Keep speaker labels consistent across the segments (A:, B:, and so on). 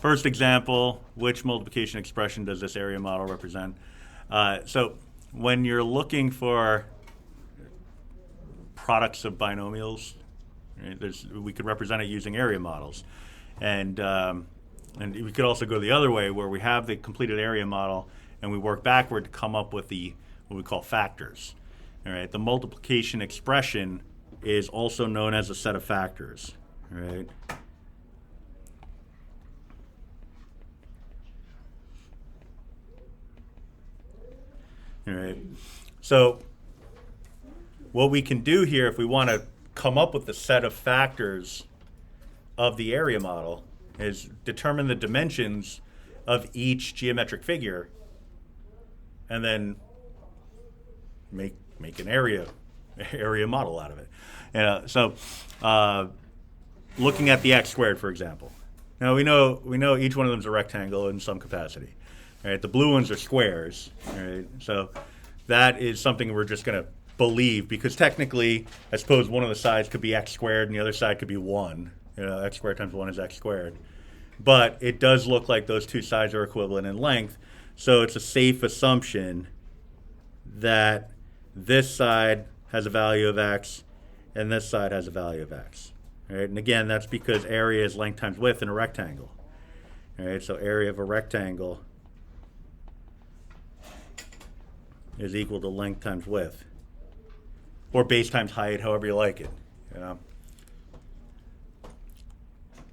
A: first example, which multiplication expression does this area model represent? So when you're looking for products of binomials, right, we could represent it using area models. And we could also go the other way where we have the completed area model and we work backward to come up with what we call factors. All right, the multiplication expression is also known as a set of factors. All right. All right. So what we can do here, if we want to come up with the set of factors of the area model, is determine the dimensions of each geometric figure and then make an area model out of it. So looking at the x squared, for example. Now we know each one of them is a rectangle in some capacity. All right, the blue ones are squares. All right, so that is something we're just going to believe, because technically, I suppose one of the sides could be x squared and the other side could be 1. X squared times 1 is x squared. But it does look like those two sides are equivalent in length, so it's a safe assumption that this side has a value of x and this side has a value of x. All right, and again, that's because area is length times width in a rectangle. All right, so area of a rectangle is equal to length times width, or base times height, however you like it.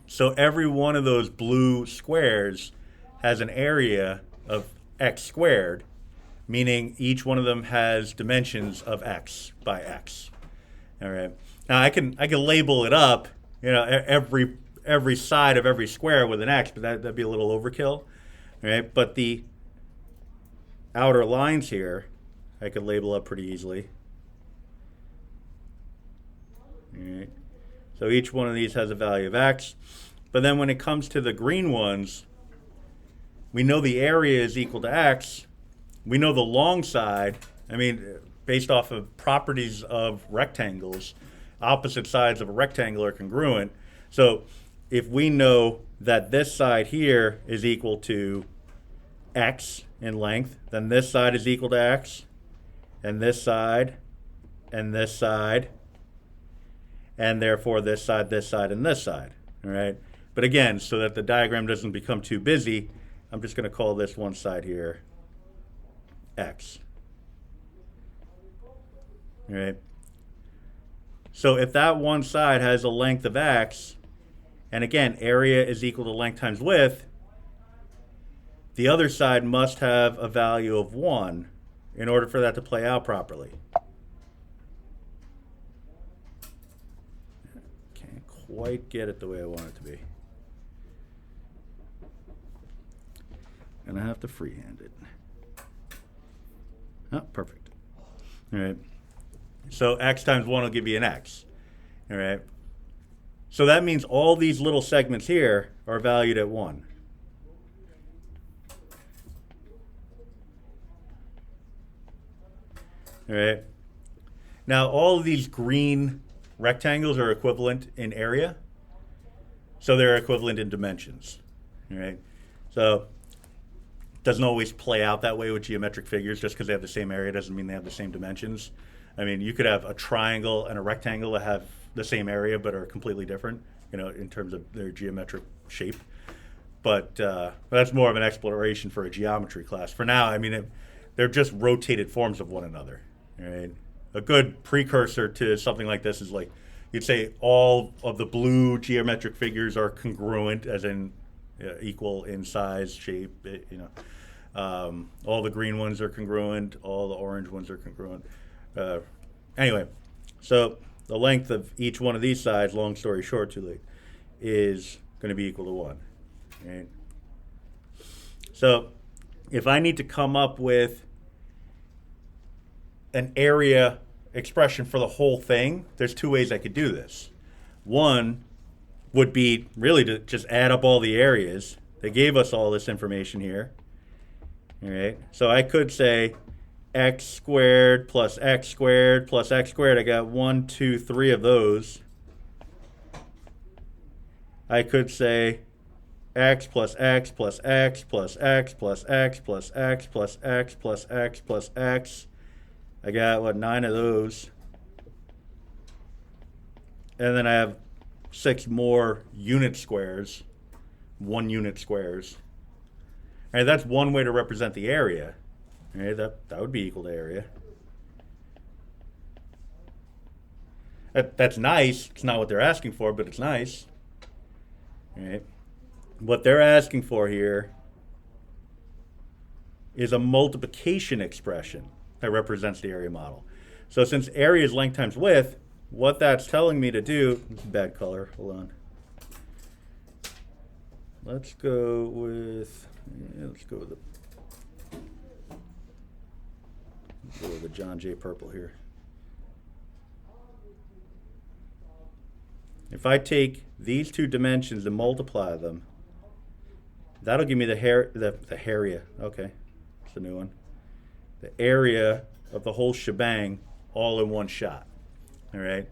A: So every one of those blue squares has an area of x squared, meaning each one of them has dimensions of x by x. All right. Now I can label it up, every side of every square with an x, but that'd be a little overkill. All right. But the outer lines here, I could label up pretty easily. All right. So each one of these has a value of x. But then when it comes to the green ones, we know the area is equal to x. We know the long side, based off of properties of rectangles, opposite sides of a rectangle are congruent. So if we know that this side here is equal to x in length, then this side is equal to x, and this side, and this side, and therefore this side, and this side. All right. But again, so that the diagram doesn't become too busy, I'm just going to call this one side here x. All right. So if that one side has a length of x, and again, area is equal to length times width, the other side must have a value of 1 in order for that to play out properly. Can't quite get it the way I want it to be. And I have to freehand it. Oh, perfect. All right. So x times 1 will give you an x. All right. So that means all these little segments here are valued at 1. All right. Now all of these green rectangles are equivalent in area. So they're equivalent in dimensions. All right. So doesn't always play out that way with geometric figures. Just because they have the same area doesn't mean they have the same dimensions. You could have a triangle and a rectangle that have the same area but are completely different, in terms of their geometric shape. But that's more of an exploration for a geometry class. For now, they're just rotated forms of one another. Right? A good precursor to something like this is like, you'd say all of the blue geometric figures are congruent, as in equal in size, shape, all the green ones are congruent, all the orange ones are congruent. Anyway, so the length of each one of these sides, long story short, too late, is going to be equal to 1. Right? So if I need to come up with an area expression for the whole thing, there's 2 ways I could do this. One would be really to just add up all the areas. They gave us all this information here. All right. So I could say x squared plus x squared plus x squared. I got 1, 2, 3 of those. I could say x plus x plus x plus x plus x plus x plus x plus x plus x. I got, what, 9 of those. And then I have 6 more unit squares, 1 unit squares. All right, that's one way to represent the area. All right, that would be equal to area. That's nice. It's not what they're asking for, but it's nice. All right. What they're asking for here is a multiplication expression that represents the area model. So since area is length times width, what that's telling me to do, bad color, hold on. Let's go with the John Jay purple here. If I take these two dimensions and multiply them, that'll give me the area. Okay, that's the new one. The area of the whole shebang all in one shot. All right.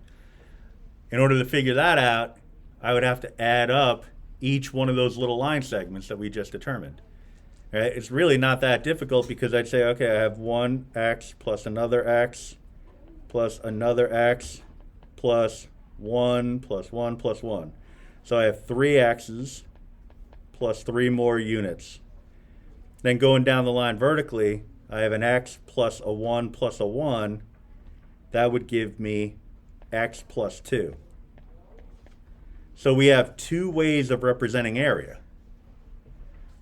A: In order to figure that out, I would have to add up each one of those little line segments that we just determined. All right. It's really not that difficult because I'd say, okay, I have one x plus another x plus another x plus 1 plus 1 plus 1. So I have 3 x's plus 3 more units. Then going down the line vertically, I have an x plus a 1 plus a 1. That would give me x plus 2. So we have 2 ways of representing area.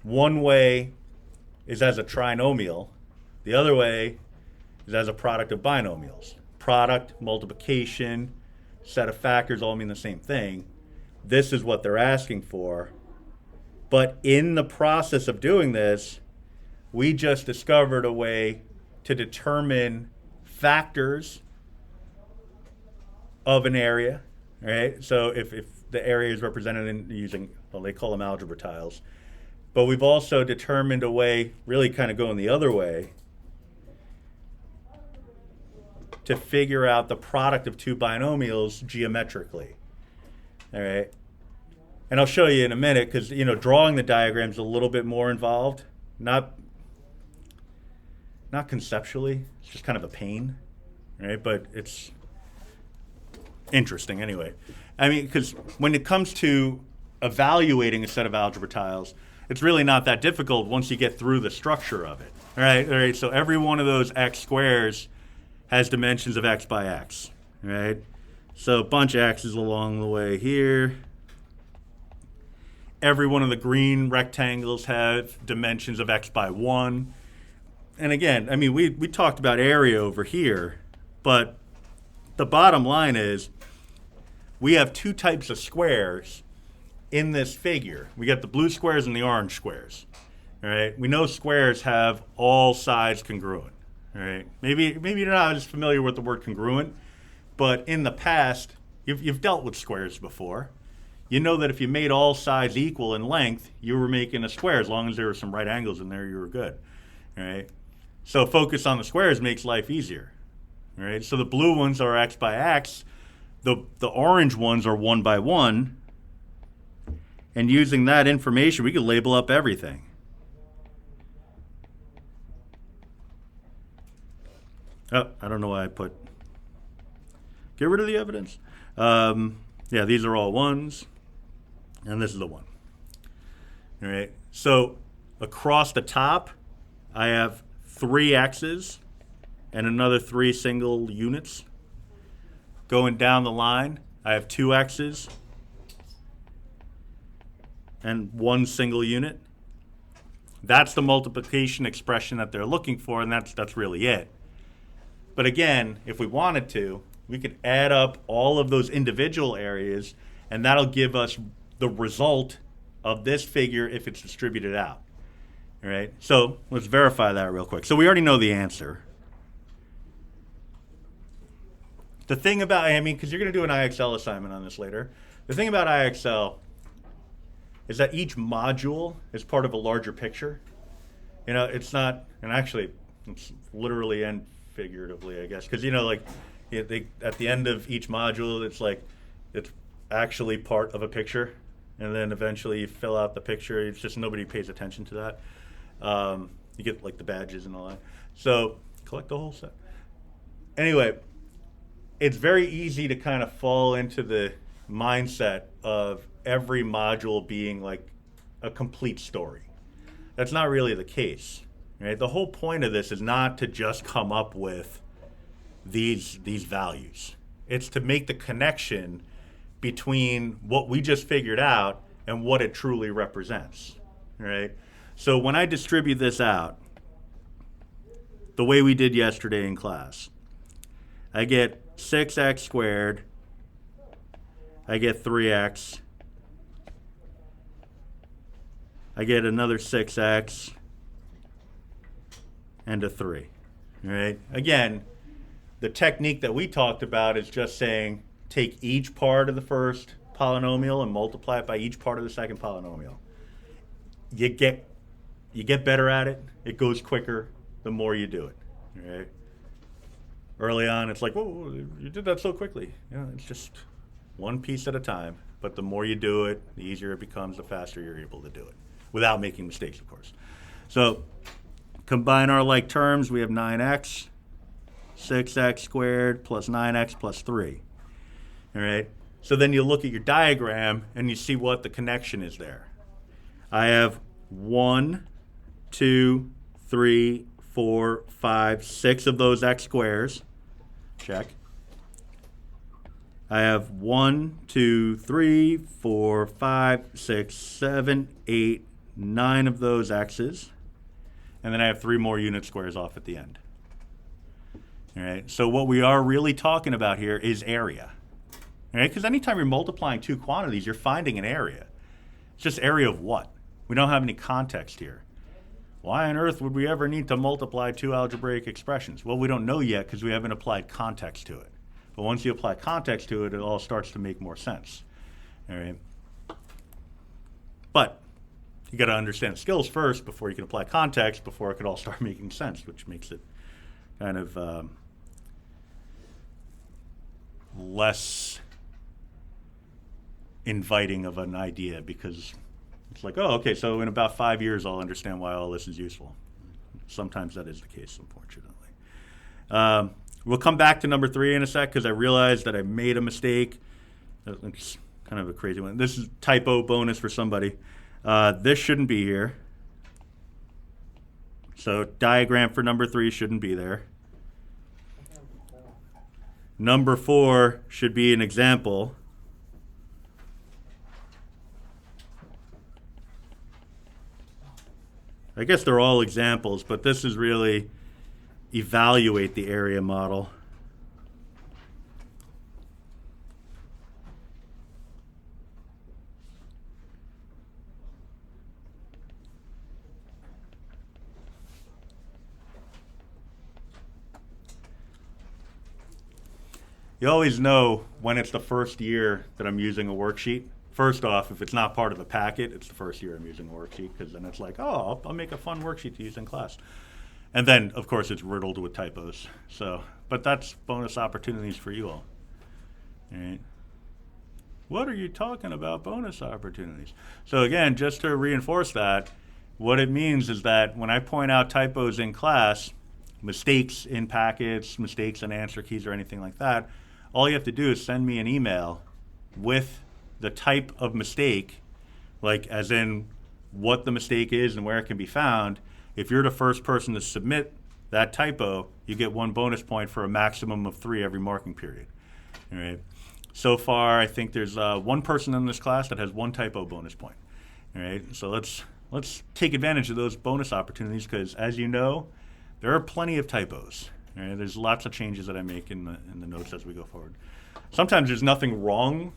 A: One way is as a trinomial. The other way is as a product of binomials. Product, multiplication, set of factors all mean the same thing. This is what they're asking for. But in the process of doing this, we just discovered a way to determine factors of an area, right? So if the area is represented in using, well, they call them algebra tiles. But we've also determined a way, really kind of going the other way, to figure out the product of 2 binomials geometrically. All right. And I'll show you in a minute because, drawing the diagram is a little bit more involved. Not conceptually. It's just kind of a pain, right? But it's interesting anyway. I mean, because when it comes to evaluating a set of algebra tiles, it's really not that difficult once you get through the structure of it. All right. So every one of those x squares has dimensions of x by x, right? So a bunch of x's along the way here. Every one of the green rectangles have dimensions of x by 1. And again, I mean, we talked about area over here, but the bottom line is we have 2 types of squares in this figure. We got the blue squares and the orange squares, all right? We know squares have all sides congruent. All right. Maybe you're not as familiar with the word congruent, but in the past, you've dealt with squares before. You know that if you made all sides equal in length, you were making a square. As long as there were some right angles in there, you were good. All right. So focus on the squares makes life easier. All right. So the blue ones are x by x. The orange ones are 1 by 1. And using that information, we can label up everything. Oh, I don't know why I put. Get rid of the evidence. Yeah, these are all 1s, and this is a 1. All right. So across the top, I have 3 x's and another 3 single units. Going down the line, I have 2 x's and 1 single unit. That's the multiplication expression that they're looking for, and that's really it. But again, if we wanted to, we could add up all of those individual areas, and that'll give us the result of this figure if it's distributed out. All right, so let's verify that real quick. So we already know the answer. The thing about, because you're going to do an IXL assignment on this later. The thing about IXL is that each module is part of a larger picture. It's not, and actually, it's literally and figuratively, I guess, because at the end of each module, it's actually part of a picture. and then eventually you fill out the picture. It's just nobody pays attention to that. You get like the badges and all that. So collect the whole set. Anyway, it's very easy to kind of fall into the mindset of every module being like a complete story. That's not really the case, right? The whole point of this is not to just come up with these values. It's to make the connection between what we just figured out and what it truly represents, right? So when I distribute this out, the way we did yesterday in class, I get 6x squared, I get 3x, I get another 6x, and a 3, right? Again, the technique that we talked about is just saying take each part of the first polynomial and multiply it by each part of the second polynomial. You get better at it. It goes quicker the more you do it, right? Early on, it's like, whoa, you did that so quickly. It's just one piece at a time. But the more you do it, the easier it becomes, the faster you're able to do it, without making mistakes, of course. So combine our like terms. We have 9x, 6x squared plus 9x plus 3. All right? So then you look at your diagram and you see what the connection is there. I have 1, 2, 3, 4, 5, 6 of those x squares. Check. I have 1, 2, 3, 4, 5, 6, 7, 8, 9 of those x's. And then I have 3 more unit squares off at the end. All right. So what we are really talking about here is area. All right? Because anytime you're multiplying two quantities, you're finding an area. It's just area of what? We don't have any context here. Why on earth would we ever need to multiply two algebraic expressions? Well, we don't know yet because we haven't applied context to it. But once you apply context to it, it all starts to make more sense. All right? But you got to understand the skills first before you can apply context, before it could all start making sense, which makes it kind of less inviting of an idea, because it's like, oh, okay, so in about 5 years I'll understand why all this is useful. Sometimes that is the case, unfortunately. We'll come back to number 3 in a sec because I realized that I made a mistake. It's kind of a crazy one. This is typo bonus for somebody. This shouldn't be here. So diagram for number 3 shouldn't be there. Number 4 should be an example. I guess they're all examples, but this is really evaluate the area model. You always know when it's the first year that I'm using a worksheet. First off, if it's not part of the packet, it's the first year I'm using a worksheet, because then it's like, oh, I'll make a fun worksheet to use in class. And then, of course, it's riddled with typos. So, but that's bonus opportunities for you all. All right. What are you talking about, bonus opportunities? So again, just to reinforce that, what it means is that when I point out typos in class, mistakes in packets, mistakes in answer keys or anything like that, all you have to do is send me an email with the type of mistake, like as in what the mistake is and where it can be found. If you're the first person to submit that typo, you get 1 bonus point for a maximum of 3 every marking period. All right. So far, I think there's 1 person in this class that has 1 typo bonus point. All right. So let's take advantage of those bonus opportunities, because as you know, there are plenty of typos. All right. There's lots of changes that I make in the notes as we go forward. Sometimes there's nothing wrong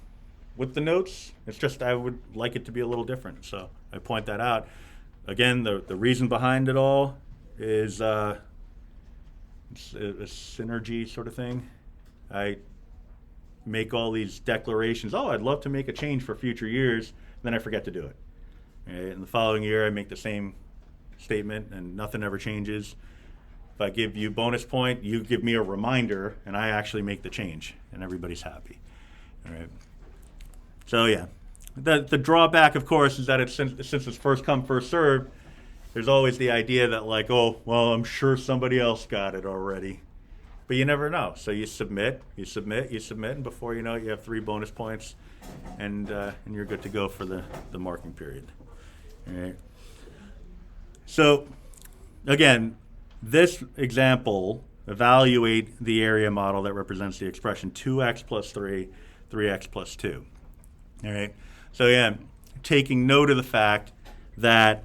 A: with the notes. It's just I would like it to be a little different. So I point that out. Again, the reason behind it all is it's a synergy sort of thing. I make all these declarations. Oh, I'd love to make a change for future years. Then I forget to do it. Right? And the following year, I make the same statement, and nothing ever changes. If I give you bonus point, you give me a reminder, and I actually make the change, and everybody's happy. All right. So yeah, The drawback, of course, is that since it's first come, first served, there's always the idea that like, oh, well, I'm sure somebody else got it already. But you never know. So you submit, and before you know it, you have 3 bonus points, and you're good to go for the marking period. All right. So, again, this example, evaluate the area model that represents the expression 2x plus 3, 3x plus 2. All right. So, again, taking note of the fact that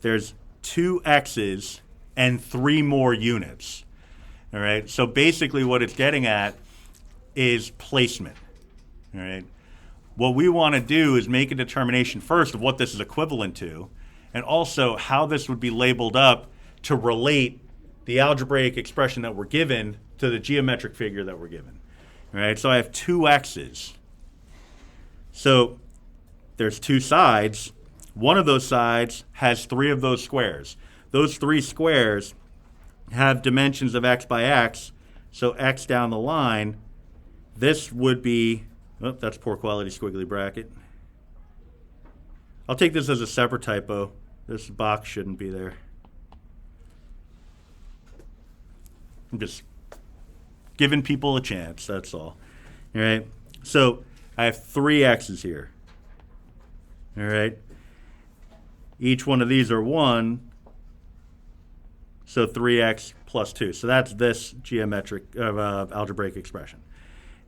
A: there's 2 x's and 3 more units. All right. So basically what it's getting at is placement. All right. What we want to do is make a determination first of what this is equivalent to, and also how this would be labeled up to relate the algebraic expression that we're given to the geometric figure that we're given. All right. So I have 2 x's. So there's 2 sides. One of those sides has 3 of those squares. Those 3 squares have dimensions of x by x, so x down the line, this would be, oh, that's poor quality squiggly bracket. I'll take this as a separate typo. This box shouldn't be there. I'm just giving people a chance, that's all. All right, so I have 3 x's here. All right, each one of these are 1. So 3x plus 2. So that's this geometric algebraic expression.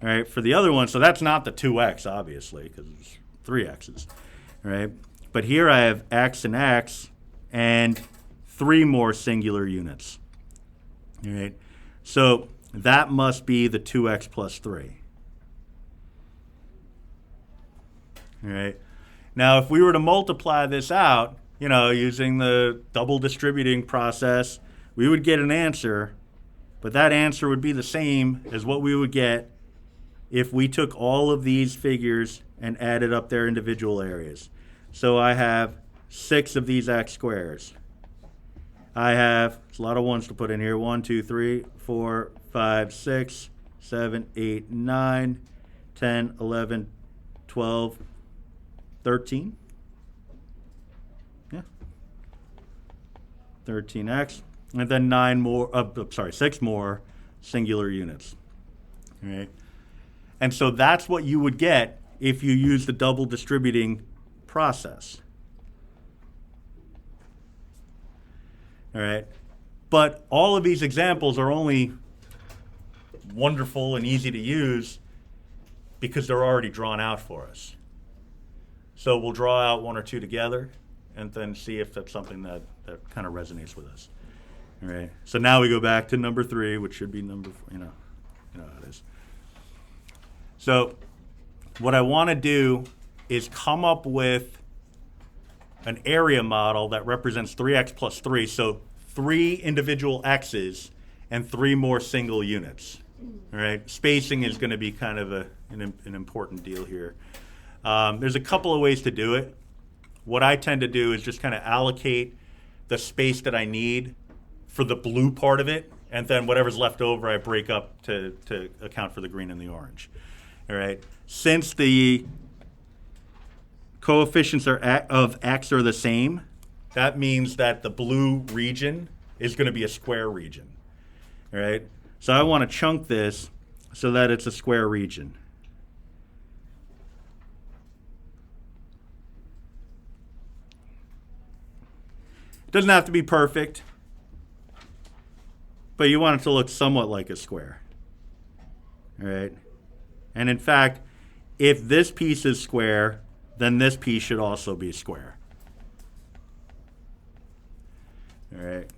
A: All right. For the other one, so that's not the 2x, obviously, because it's 3x's. All right. But here I have x and 3 more singular units. All right. So that must be the 2x plus 3. All right. Now, if we were to multiply this out, using the double distributing process, we would get an answer, but that answer would be the same as what we would get if we took all of these figures and added up their individual areas. So I have 6 of these x squares. I have, it's a lot of ones to put in here, 1, 2, 3, 4, 5, 6, 7, 8, 9, 10, 11, 12, 13. 13x, and then 6 more singular units. All right. And so that's what you would get if you use the double distributing process. All right. But all of these examples are only wonderful and easy to use because they're already drawn out for us. So we'll draw out 1 or 2 together and then see if that's something that kind of resonates with us. All right. So now we go back to number 3, which should be number 4. You know how it is. So what I want to do is come up with an area model that represents 3x plus 3. So 3 individual x's and 3 more single units. All right. Spacing is going to be kind of an important deal here. There's a couple of ways to do it. What I tend to do is just kind of allocate the space that I need for the blue part of it, and then whatever's left over I break up to account for the green and the orange. All right. Since the coefficients of x are the same, that means that the blue region is going to be a square region. All right. So I want to chunk this so that it's a square region. It doesn't have to be perfect, but you want it to look somewhat like a square. All right. And in fact, if this piece is square, then this piece should also be square. All right.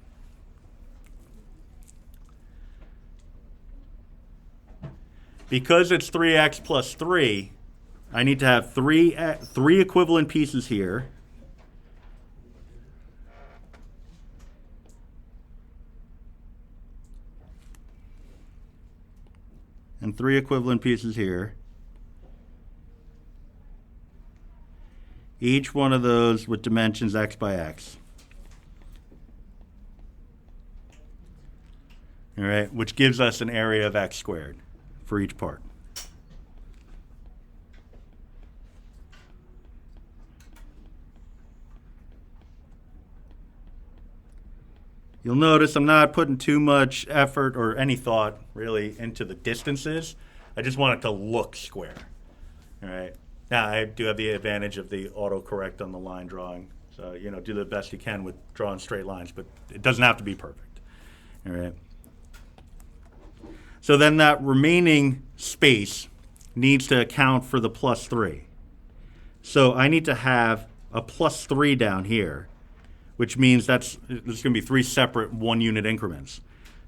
A: Because it's 3x plus 3, I need to have three equivalent pieces here. And 3 equivalent pieces here. Each one of those with dimensions x by x. All right, which gives us an area of x squared for each part. You'll notice I'm not putting too much effort or any thought really into the distances. I just want it to look square. All right. Now I do have the advantage of the autocorrect on the line drawing. So, do the best you can with drawing straight lines, but it doesn't have to be perfect. All right. So then that remaining space needs to account for the plus 3. So I need to have a plus 3 down here, which means there's going to be 3 separate 1-unit increments.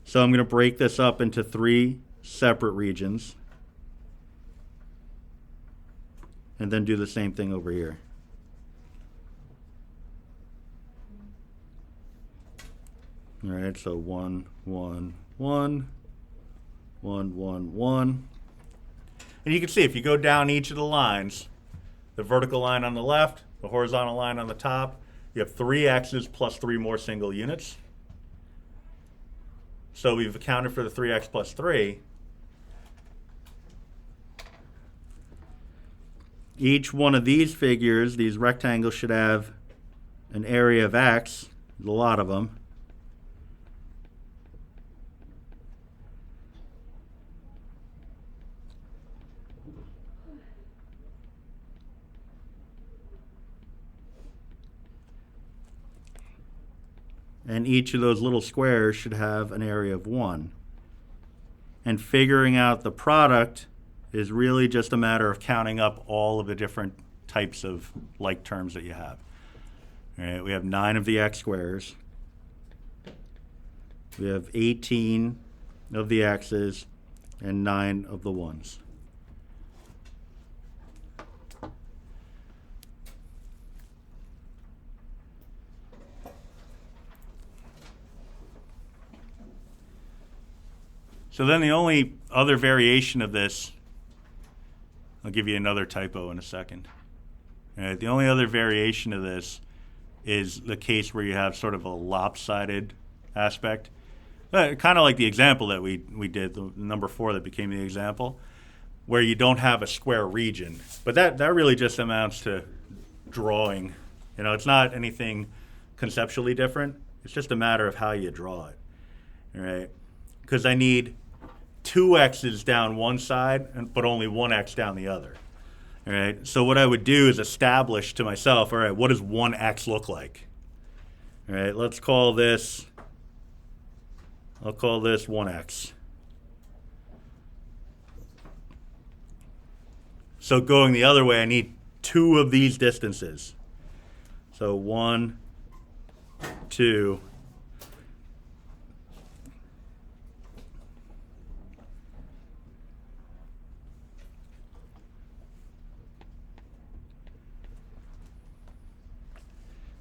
A: So I'm going to break this up into 3 separate regions and then do the same thing over here. All right, so 1, 1, 1, 1, 1, 1. And you can see if you go down each of the lines, the vertical line on the left, the horizontal line on the top, you have 3 x's plus 3 more single units. So we've accounted for the 3x plus 3. Each one of these figures, these rectangles, should have an area of x. There's a lot of them. And each of those little squares should have an area of 1. And figuring out the product is really just a matter of counting up all of the different types of like terms that you have. All right, we have 9 of the x squares. We have 18 of the x's and 9 of the 1's. So then the only other variation of this, I'll give you another typo in a second. All right, the only other variation of this is the case where you have sort of a lopsided aspect. Kind of like the example that we did, the number 4 that became the example, where you don't have a square region. But that really just amounts to drawing. It's not anything conceptually different. It's just a matter of how you draw it. All right? Because I need 2 x's down one side, but only 1 x down the other. All right. So what I would do is establish to myself, all right, what does 1 x look like? All right. I'll call this 1x. So going the other way, I need 2 of these distances. So 1, 2.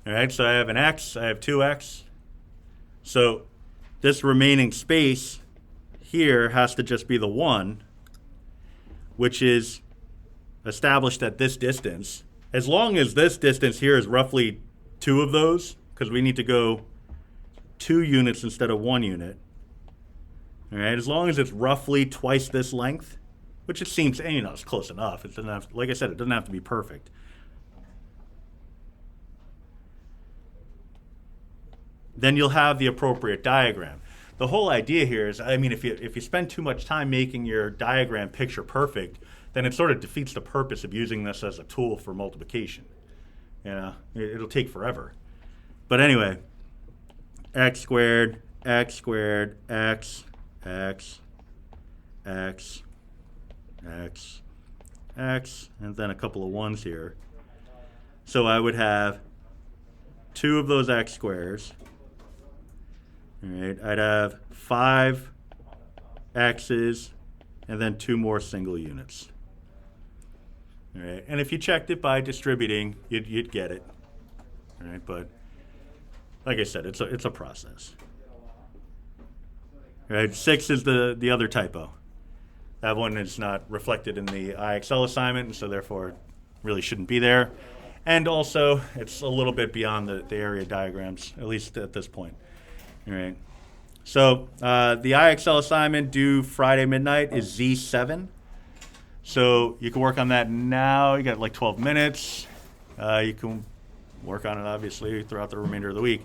A: All right, so I have an x, I have 2x. So this remaining space here has to just be the 1, which is established at this distance. As long as this distance here is roughly 2 of those, because we need to go 2 units instead of 1 unit. All right, as long as it's roughly twice this length, which it seems, it's close enough. It doesn't have, like I said, it doesn't have to be perfect. Then you'll have the appropriate diagram. The whole idea here is, if you spend too much time making your diagram picture perfect, then it sort of defeats the purpose of using this as a tool for multiplication. It'll take forever. But anyway, x squared, x, x, x, x, x, and then a couple of 1's here. So I would have 2 of those x squares. All right, I'd have 5 x's and then 2 more single units. All right, and if you checked it by distributing, you'd get it. All right, but like I said, it's a process. All right, 6 is the other typo. That one is not reflected in the IXL assignment, and so therefore really shouldn't be there. And also, it's a little bit beyond the area diagrams, at least at this point. All right. So the IXL assignment due Friday midnight is Z7. So you can work on that now. You got like 12 minutes. You can work on it, obviously, throughout the remainder of the week.